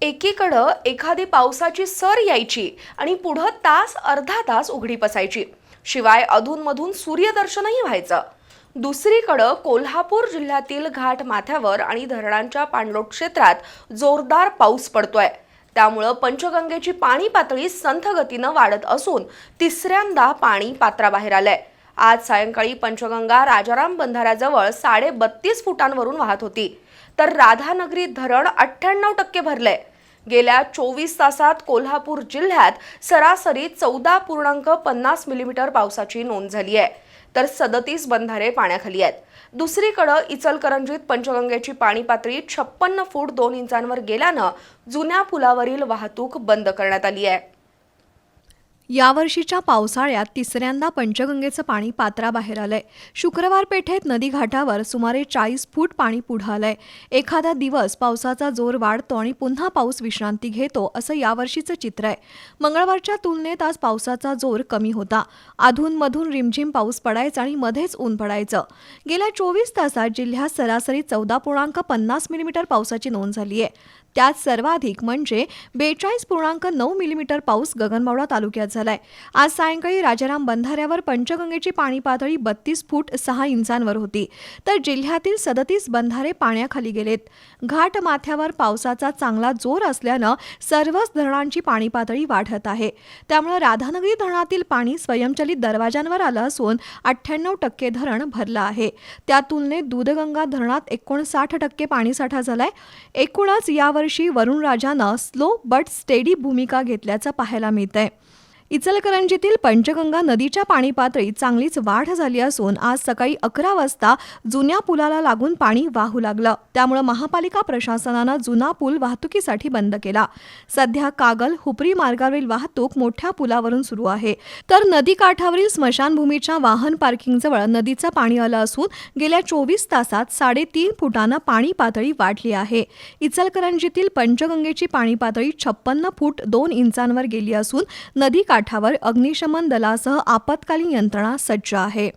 एकीकडं एखादी पावसाची सर यायची आणि पुढं तास अर्धा तास उघडी बसायची. शिवाय अधूनमधून सूर्यदर्शनही व्हायचं. दुसरीकडं कोल्हापूर जिल्ह्यातील घाट माथ्यावर आणि धरणांच्या पाणलोट क्षेत्रात जोरदार पाऊस पडतोय. त्यामुळं पंचगंगेची पाणी पातळी संथ गतीनं वाढत असून तिसऱ्यांदा पाणी पात्राबाहेर आलंय. आज सायंकाळी पंचगंगा राजाराम बंधाऱ्याजवळ 32.5 फुटांवरून वाहत होती, तर राधानगरी धरण 98% भरलंय. गेल्या 24 तासात कोल्हापूर जिल्ह्यात सरासरी 14.50 मिलीमीटर पावसाची नोंद झाली आहे, तर 37 बंधारे पाण्याखाली आहेत. दुसरीकडे इचलकरंजीत पंचगंगेची पाणी पातळी 56 फूट 2 इंचांवर गेल्यानं जुन्या पुलावरील वाहतूक बंद करण्यात आली आहे. यावर्षीच्या पावसाळ्यात तिसऱ्यांदा पंचगंगेचं पाणी पात्राबाहेर आलंय. शुक्रवार पेठेत नदी घाटावर सुमारे 40 फूट पाणी पुढं आलंय. एखादा दिवस पावसाचा जोर वाढतो आणि पुन्हा पाऊस विश्रांती घेतो, असं यावर्षीचं चित्र आहे. मंगळवारच्या तुलनेत आज पावसाचा जोर कमी होता. अधूनमधून रिमझिम पाऊस पडायचा आणि मध्येच ऊन पडायचं. गेल्या 24 तासात जिल्ह्यात सरासरी 14.50 मिलीमीटर पावसाची नोंद झाली आहे. त्यात सर्वाधिक म्हणजे 42.9 मिलीमीटर पाऊस गगनबावडा तालुक्यात झालाय. आज सायंकाळी राजाराम बंधाऱ्यावर पंचगंगेची पाणी पातळी 32 फूट 6 इंचांवर होती, तर जिल्ह्यातील 37 बंधारे पाण्याखाली गेलेत. घाट माथ्यावर पावसाचा चांगला जोर असल्यानं सर्वच धरणांची पाणी पातळी वाढत आहे. त्यामुळे राधानगरी धरणातील पाणी स्वयंचलित दरवाजांवर आलं असून 98% धरण भरलं आहे. त्या तुलनेत दूधगंगा धरणात 59% पाणीसाठा झालाय. एकूणच यावर्षी वरुणराजानं स्लो बट स्टेडी भूमिका घेतल्याचं पाहायला मिळतंय. इचलकरंजीतील पंचगंगा नदीच्या पाणी पातळीत चांगलीच वाढ झाली असून आज सकाळी 11 वाजता जुन्या पुलाला लागून पाणी वाहू लागलं. त्यामुळे महापालिका प्रशासनानं जुना पूल वाहतुकीसाठी बंद केला. सध्या कागल हुपरी मार्गावरील वाहतूक मोठ्या पुलावरून सुरू आहे, तर नदीकाठावरील स्मशानभूमीच्या वाहन पार्किंगजवळ नदीचं पाणी आलं असून गेल्या 24 तासात 3.5 फुटानं पाणी पातळी वाढली आहे. इचलकरंजीतील पंचगंगेची पाणी पातळी 56 फूट 2 इंचांवर गेली असून नदी काठावर अग्निशमन दलासह आपत्कालीन यंत्रणा सज्ज आहे.